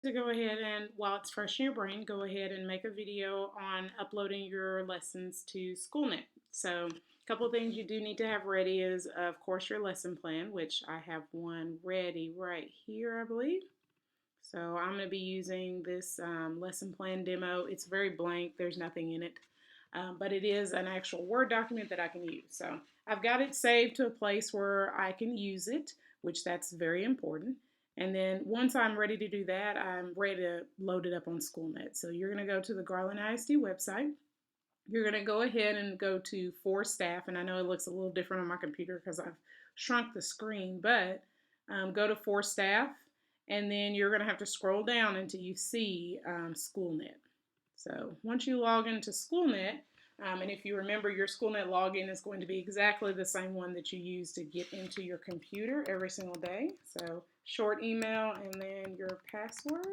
To go ahead and, while it's fresh in your brain, go ahead and make a video on uploading your lessons to SchoolNet. So, a couple of things you do need to have ready is, of course, your lesson plan, which I have one ready right here, I believe. So, I'm going to be using this lesson plan demo. It's very blank, there's nothing in it, but it is an actual Word document that I can use. So, I've got it saved to a place where I can use it, which that's very important. And then once I'm ready to do that, I'm ready to load it up on SchoolNet. So you're going to go to the Garland ISD website. You're going to go ahead and go to For Staff. And I know it looks a little different on my computer because I've shrunk the screen, but go to For Staff. And then you're going to have to scroll down until you see SchoolNet. So once you log into SchoolNet, and if you remember, your SchoolNet login is going to be exactly the same one that you use to get into your computer every single day. So short email and then your password.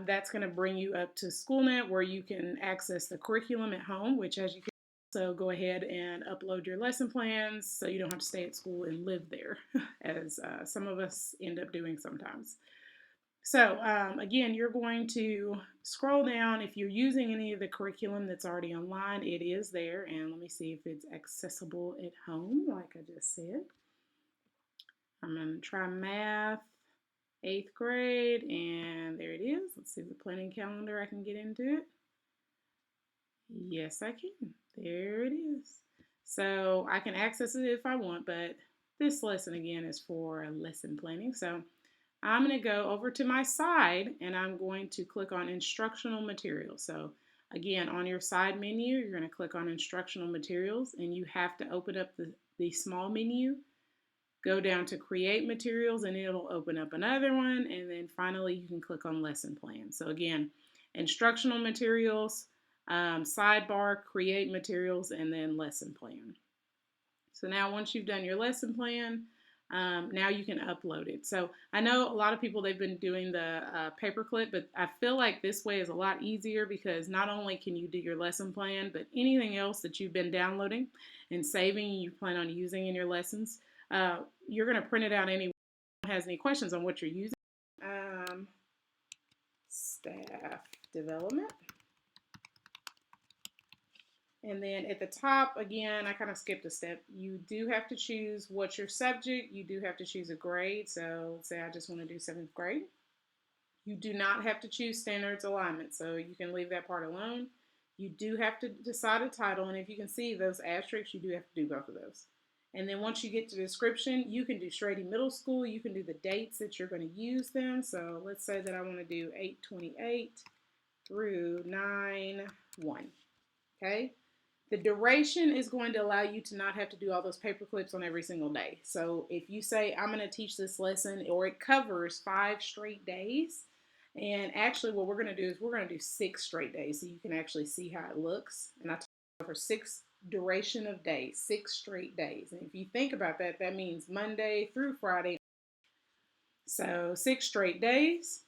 That's going to bring you up to SchoolNet where you can access the curriculum at home, which as you can also go ahead and upload your lesson plans so you don't have to stay at school and live there, as some of us end up doing sometimes. So again, you're going to scroll down. If you're using any of the curriculum that's already online, it is there. And let me see if it's accessible at home, like I just said. I'm going to try math, 8th grade, and there it is. Let's see the planning calendar. I can get into it. Yes, I can. There it is. So I can access it if I want, but this lesson again is for lesson planning. So I'm going to go over to my side and I'm going to click on instructional materials. So again, on your side menu, you're going to click on instructional materials and you have to open up the small menu, go down to create materials and it'll open up another one. And then finally, you can click on lesson plan. So again, instructional materials, sidebar, create materials, and then lesson plan. So now once you've done your lesson plan, now you can upload it. So I know a lot of people, they've been doing the paperclip, but I feel like this way is a lot easier because not only can you do your lesson plan, but anything else that you've been downloading and saving you plan on using in your lessons, you're going to print it out anyway. If anyone has any questions on what you're using, staff development. And then at the top, again, I kind of skipped a step. You do have to choose what's your subject. You do have to choose a grade. So let's say I just want to do 7th grade. You do not have to choose standards alignment. So you can leave that part alone. You do have to decide a title. And if you can see those asterisks, you do have to do both of those. And then once you get to description, you can do Strady Middle School. You can do the dates that you're going to use them. So let's say that I want to do 8/28 through 9/1. Okay. The duration is going to allow you to not have to do all those paper clips on every single day. So if you say, I'm going to teach this lesson, or it covers 5 straight days, and actually what we're going to do is we're going to do 6 straight days so you can actually see how it looks. And I talk for 6 duration of days, 6 straight days. And if you think about that, that means Monday through Friday. So 6 straight days.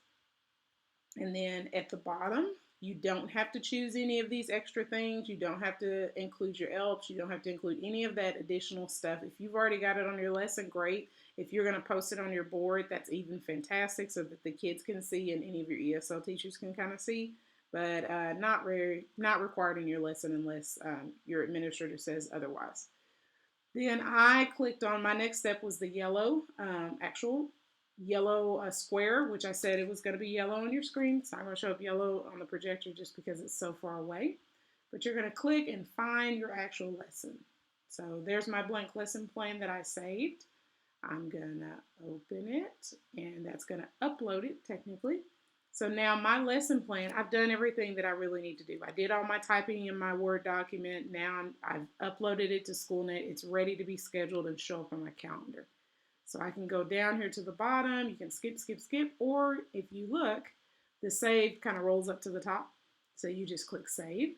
And then at the bottom, you don't have to choose any of these extra things. You don't have to include your ELPs. You don't have to include any of that additional stuff. If you've already got it on your lesson, great. If you're going to post it on your board, that's even fantastic so that the kids can see and any of your ESL teachers can kind of see. But not required in your lesson unless your administrator says otherwise. Then I clicked on, my next step was the yellow, actual yellow square, which I said it was going to be yellow on your screen. It's not going to show up yellow on the projector just because it's so far away. But you're going to click and find your actual lesson. So there's my blank lesson plan that I saved. I'm going to open it, and that's going to upload it technically. So now my lesson plan, I've done everything that I really need to do. I did all my typing in my Word document. Now I've uploaded it to SchoolNet. It's ready to be scheduled and show up on my calendar. So I can go down here to the bottom. You can skip, skip, skip. Or if you look, the save kind of rolls up to the top. So you just click save.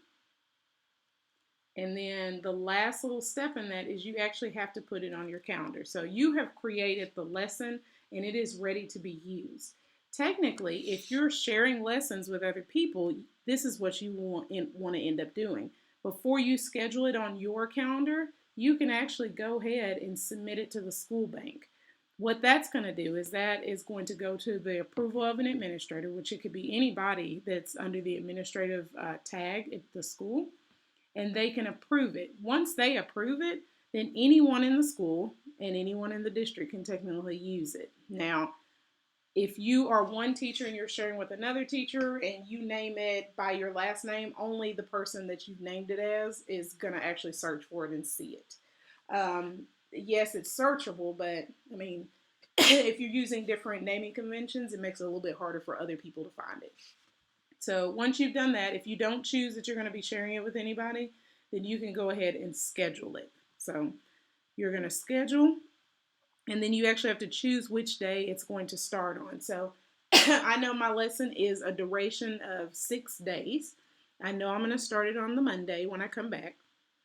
And then the last little step in that is you actually have to put it on your calendar. So you have created the lesson and it is ready to be used. Technically, if you're sharing lessons with other people, this is what you want to end up doing. Before you schedule it on your calendar, you can actually go ahead and submit it to the school bank. What that's going to do is that is going to go to the approval of an administrator, which it could be anybody that's under the administrative tag at the school, and they can approve it. Once they approve it, then anyone in the school and anyone in the district can technically use it. Now, if you are one teacher and you're sharing with another teacher and you name it by your last name, only the person that you've named it as is going to actually search for it and see it. Yes, it's searchable, but I mean, if you're using different naming conventions, it makes it a little bit harder for other people to find it. So once you've done that, if you don't choose that you're going to be sharing it with anybody, then you can go ahead and schedule it. So you're going to schedule, and then you actually have to choose which day it's going to start on. So I know my lesson is a duration of 6 days. I know I'm going to start it on the Monday when I come back.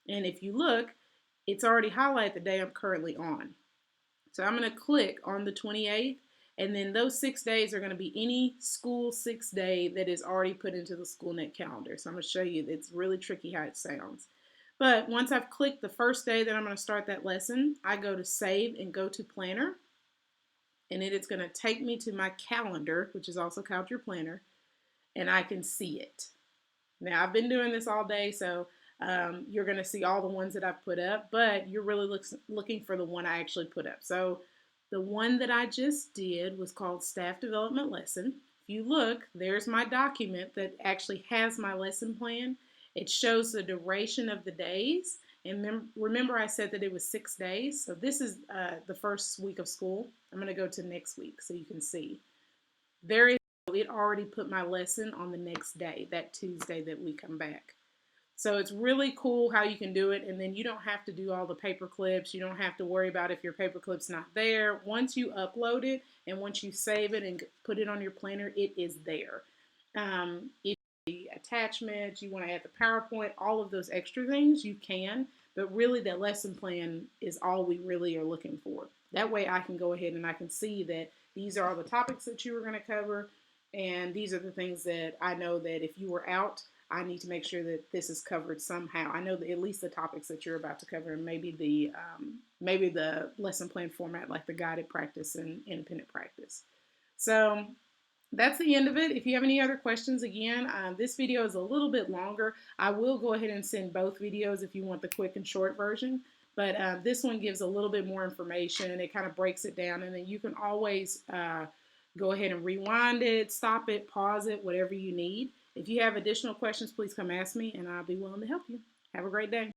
And if you look, it's already highlighted the day I'm currently on. So I'm going to click on the 28th, and then those 6 days are going to be any school 6 day that is already put into the SchoolNet calendar. So I'm going to show you, it's really tricky how it sounds. But once I've clicked the first day that I'm going to start that lesson, I go to save and go to planner. And it is going to take me to my calendar, which is also called your planner, and I can see it. Now, I've been doing this all day, so you're going to see all the ones that I've put up, but you're really looking for the one I actually put up. So the one that I just did was called Staff Development Lesson. If you look, there's my document that actually has my lesson plan. It shows the duration of the days. And remember I said that it was 6 days. So this is the first week of school. I'm going to go to next week so you can see. There is, it already put my lesson on the next day, that Tuesday that we come back. So it's really cool how you can do it, and then you don't have to do all the paper clips. You don't have to worry about if your paper clip's not there. Once you upload it and once you save it and put it on your planner, it is there. If the attachments, you want to add the PowerPoint, all of those extra things, you can, but really that lesson plan is all we really are looking for. That way I can go ahead and I can see that these are all the topics that you were going to cover, and these are the things that I know that if you were out, I need to make sure that this is covered somehow. I know that at least the topics that you're about to cover, and maybe the lesson plan format, like the guided practice and independent practice. So that's the end of it. If you have any other questions, again, this video is a little bit longer. I will go ahead and send both videos if you want the quick and short version. But this one gives a little bit more information. It kind of breaks it down, and then you can always go ahead and rewind it, stop it, pause it, whatever you need. If you have additional questions, please come ask me, and I'll be willing to help you. Have a great day.